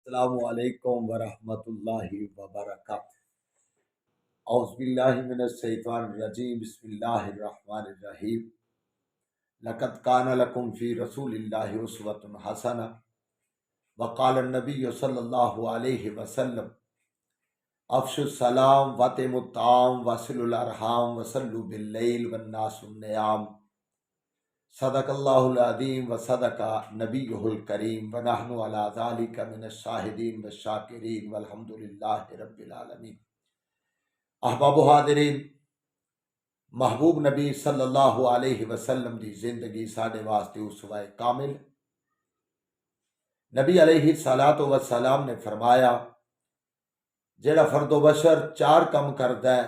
السلام علیکم ورحمۃ اللہ وبرکاتہ۔ اعوذ باللہ من الشیطان الرجیم، بسم اللہ الرحمن الرحیم۔ لقد کان لکم فی رسول اللہ اسوۃ حسنہ، وقال النبی صلی اللہ علیہ وسلم افشوا السلام واتموا الطعام وصلوا الارحام وصلوا باللیل والناس نیام۔ صدق اللہ العظیم و صدق نبیہ الکریم ونحن علی ذالک من الشاہدین والشاکرین والحمد للہ رب العالمین۔ احباب و حاضرین، محبوب نبی صلی اللہ علیہ وسلم دی زندگی ساڈے واسطے اسوہ کامل۔ نبی علیہ الصلوۃ والسلام نے فرمایا جیڑا فرد و بشر چار کم کردا ہے،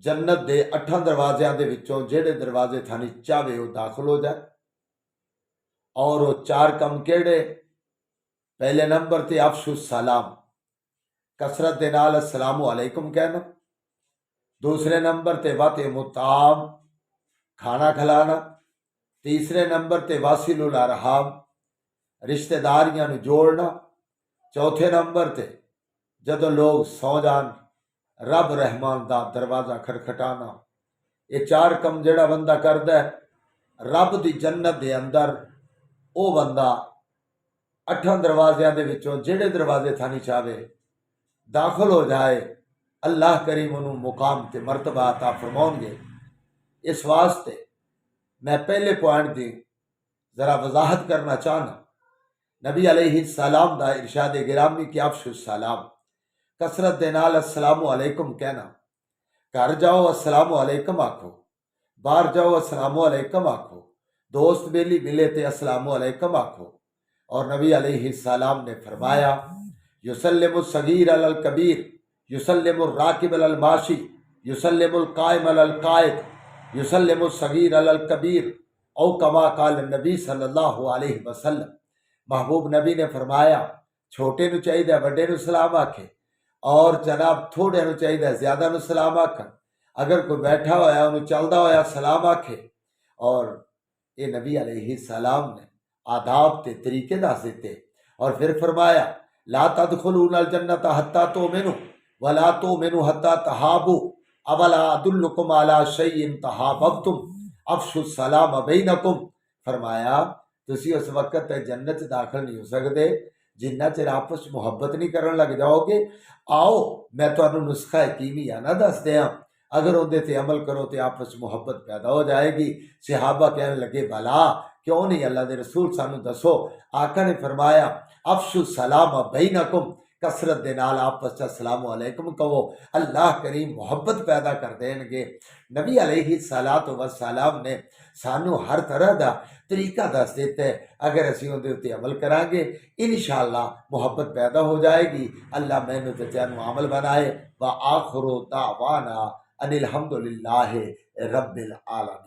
جنت دے 8 دروازیاں دے وچوں جیڑے دروازے تھانی چاہے وہ داخل ہو جائے۔ اور وہ چار کم کیڑے؟ پہلے نمبر تے افشوا السلام، کثرت دے نال السلام علیکم کہنا۔ دوسرے نمبر تے واتموا الطعام، کھانا کھلانا۔ تیسرے نمبر تے واصلوا الارحام، رشتہ داریاں نو جوڑنا۔ چوتھے نمبر تے جدو لوگ سو جان رب رحمان دا دروازہ کھٹکھٹانا۔ یہ چار کم جڑا بندہ کردا ہے، رب دی جنت دے اندر او بندہ 8 دروازیاں دے وچوں جڑے دروازے تھانی چاہے داخل ہو جائے، اللہ کریم انہوں مقام تے مرتبہ عطا فرماؤں گے۔ اس واسطے میں پہلے پوائنٹ دی ذرا وضاحت کرنا چاہنا۔ نبی علیہ السلام دا ارشاد گرامی کہ افشوا السلام، کثرت دے نال السلام علیکم کہنا۔ گھر جاؤ السلام علیکم آکھو، باہر جاؤ السلام علیکم آکھو، دوست بیلی ملے تے السلام علیکم آکھو۔ اور نبی علیہ السلام نے فرمایا یسلم الصغیر علی الکبیر، یسلم الراکب علی الماشی، یسلم القائم علی القائد، یسلم الصغیر علی الکبیر، او کما قال النبی صلی اللہ علیہ وسلم۔ محبوب نبی نے فرمایا چھوٹے نو چاہیے بڑے نو سلام آکھے، اور جناب تھوڑے نو چاہیے زیادہ نو سلام آکھن۔ اگر کوئی بیٹھا ہوا ہے انہوں چلدا ہوا سلام آکھے۔ اور یہ نبی علیہ السلام نے آداب تے طریقے دس دیتے۔ اور پھر فرمایا لا تدخلون الجنت حتی تؤمنوا ولا تؤمنوا حتی تحابوا، اولا ادلکم علی شیء تحاببتم افشوا السلام بینکم۔ فرمایا تسی اس وقت تے جنت داخل نہیں ہو سکتے جنہ چر آپس محبت نہیں کرن لگ جاؤ گے۔ آؤ میں تمہیں نسخہ کیمیانہ دس دیا، اگر اندے تے عمل کرو تو آپس محبت پیدا ہو جائے گی۔ صحابہ کہنے لگے بلا کیوں نہیں اللہ دے رسول سانو دسو۔ آقا نے فرمایا افشوا السلام بینکم، کثرت دے نال آپس چ السلام علیکم کہو، اللہ کریم محبت پیدا کر دین گے۔ نبی علیہ الصلوۃ والسلام نے سانو ہر طرح دا طریقہ دس دیتا ہے، اگر اسی اندے تے عمل کریں گے انشاءاللہ محبت پیدا ہو جائے گی۔ اللہ مینوں تے تینوں عمل بنائے۔ وآخر دعوانا ان الحمد للہ رب العالمین۔